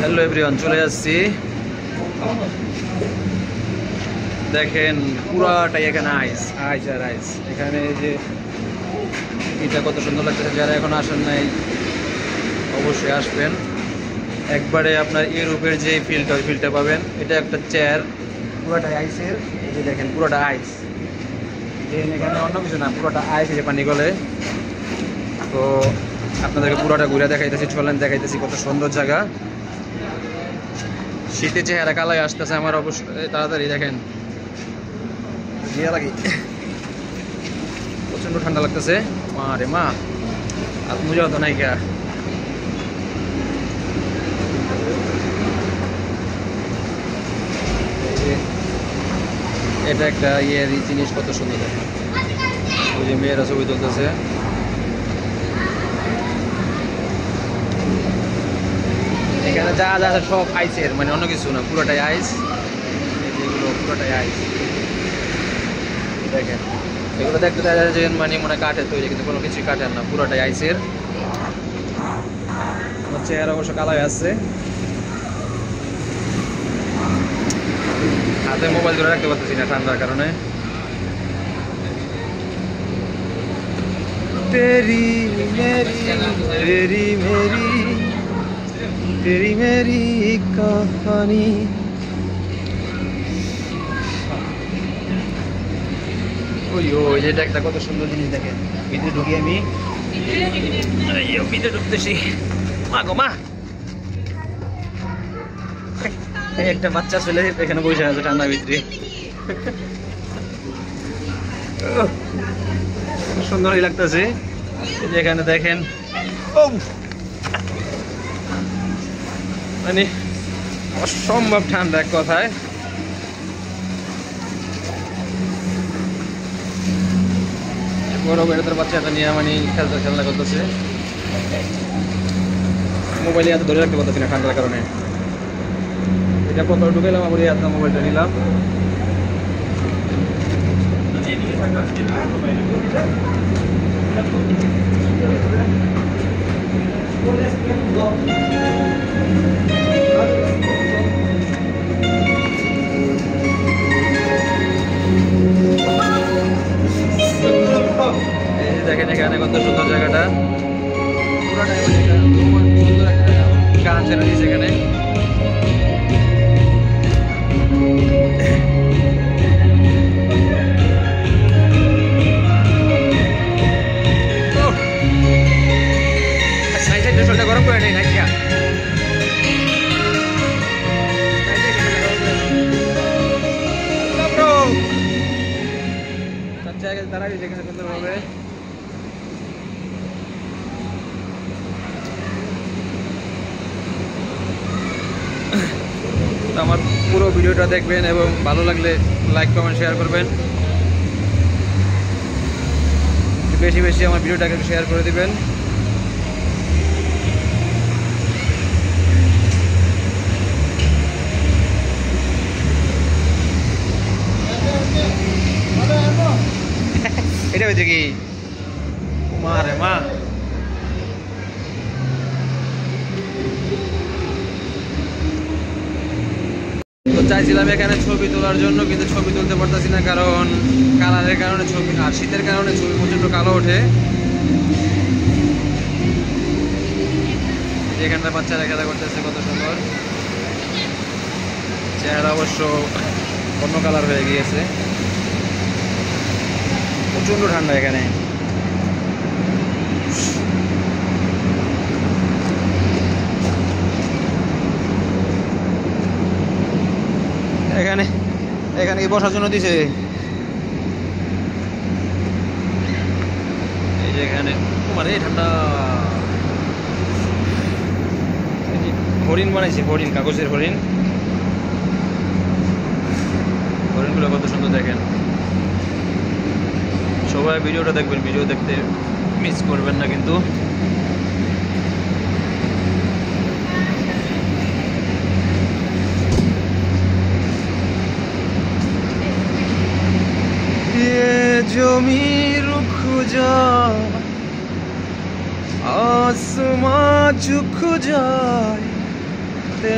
Hello everyone, চলে যাচ্ছি। দেখেন পুরাটাই এখানে আইস আইস আর আইস। এখানে এই যে এটা কত সুন্দর লাগতেছে। যারা এখন আসেন নাই অবশ্যই আসবেন। একবারে আপনার ইউরোপের যে ফিল্ডটা, ওই ফিল্ডটা পাবেন। এটা একটা চেয়ার, পুরোটাই আইসের। এই যে দেখেন পুরোটা আইস। এখানে অন্য কিছু না, পুরোটা আইস। এই যে পানি গলে। তো আপনাদেরকে পুরোটা ঘুরে দেখাইতেছি, চলেন দেখাইতেছি কত সুন্দর জায়গা। শীতের চেহারা কালাই আসতেছে আমার অবশ্যই। তাড়াতাড়ি দেখেন, লাগে প্রচন্ড ঠান্ডা লাগতেছে। মা রে মা, আর মুজা তো নাই কা। এটা একটা ইয়ের জিনিস, কত সুন্দর দেখেন। ওই যে মেয়েরা ছবি তুলতেছে। এখানে যা যা আছে সব আইসের, মানে অন্য কিছু না, পুরোটাই আইস। এগুলো পুরোটাই আইস। দেখেন এগুলো দেখতে দেখা যায় যে মানে মনে কাঠের তৈরি, কিন্তু কোনো কিছুই কাঠের না, পুরোটাই আইসের। চেহারা অবশ্য কালাই আসছে। হাতে মোবাইল ধরে রাখতে পারতেছি না ঠান্ডার কারণে। তেরি মেরি তেরি মেরি তেরি মেরি কাহানি। ওই যেটা একটা কত সুন্দর জিনিস দেখেন। ভিতরে ঢুকি আমি, ভিতরে ঢুকতেছি। মা গো মা, একটা বাচ্চা ছেলে এখানে বসে আছে ঠান্ডার ভিতরে। সুন্দরই লাগতেছে। এখানে দেখেন মানে অসম্ভব ঠান্ডা এক কথায়। বড় বেড়াদের বাচ্চাটা নিয়ে মানে খেলা করতেছে। মোবাইলে এত ধরে রাখতে পারতেছি না ঠান্ডার কারণে। এটা পকেটে ঢুকাইলাম, আবার এই আপনার মোবাইলটা নিলাম। দেখেন এখানে কত সুন্দর জায়গাটা। পুরোটাই সুন্দর একটা গান ছেড়ে দিয়েছে এখানে। গরম করে নেই নাইকা সব জায়গায় দাঁড়াবি যেখানে সুন্দরভাবে। আমার পুরো ভিডিওটা দেখবেন এবং ভালো লাগলে লাইক কমেন্ট শেয়ার করবেন। বেশি বেশি আমার ভিডিওটাকে শেয়ার করে দিবেন। এটা হয়েছে কি মা রে মা। তো চাইছিলাম এখানে ছবি তোলার জন্য, কিন্তু ছবি তুলতে পারতেছি না, কারণ কালারের কারণে ছবি, আর শীতের কারণে ছবি প্রচন্ড কালো ওঠে। এখানটা বাচ্চারা খেলা করতেছে, কত সুন্দর চেহারা। অবশ্য অন্য কালার হয়ে গিয়েছে। প্রচন্ড ঠান্ডা এখানে। এখানে এখানে কি বসার জন্য দিছে? এই যে এখানে মানে ঠান্ডা। হরিণ বানাইছে, হরিণ, কাগজের হরিণ। হরিণগুলো কত সুন্দর দেখেন। সবাই ভিডিওটা দেখবেন, ভিডিও দেখতে মিস করবেন না কিন্তু। জমি রুখ যা आसमां झुक जाए ते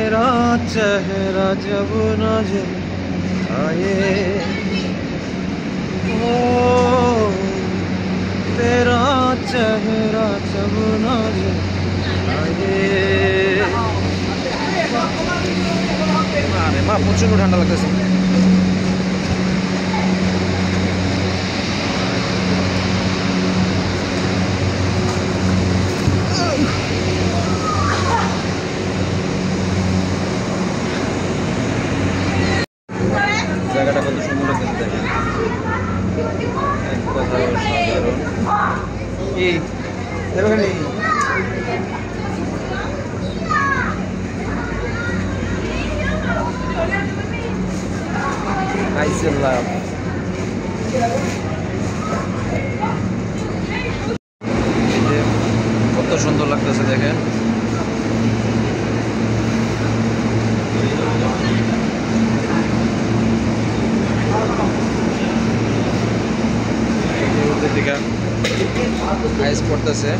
चेहरा जब नजर आए ओ तेरा चेहरा जब नजर आए আরে মা প্রচন্ড ঠান্ডা লাগতেছে জায়গাটা কত সুন্দর লাগতেছে দেখেন এক কথায় অসাধারণ কি দেখেন আইসেল্লাম কত সুন্দর লাগতেছে দেখেন দিকে আইস পড়তেছে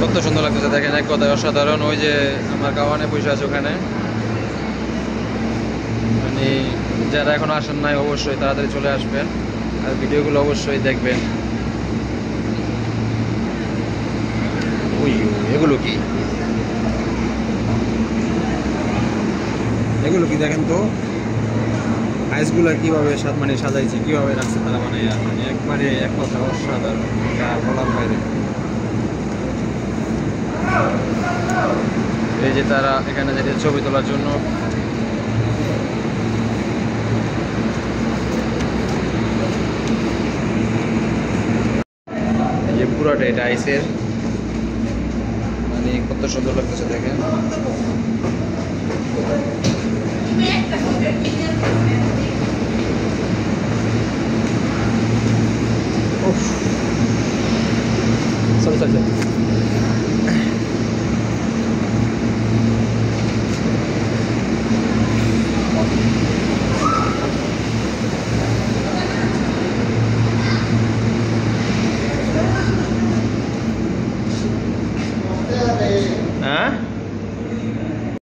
কত সুন্দর লাগতেছে দেখেন এক কথায় অসাধারণ ওই যে আমার কাওয়ানে পয়সা আছে ওখানে মানে যারা এখন আসেন নাই অবশ্যই তাড়াতাড়ি চলে আসবেন আর ভিডিওগুলো অবশ্যই দেখবেন এগুলো কি এগুলো কি দেখেন তো আইসগুলো কিভাবে মানে সাজাইছে কিভাবে রাখছে তারা মানে একবারে এক কথা অসাধারণ বলার বাইরে এই যে তারা এখানে যেতে ছবি তোলার জন্য এই যে পুরোটা এটা আইসের মানে কত সুন্দর লাগতেছে দেখেন চল চল চল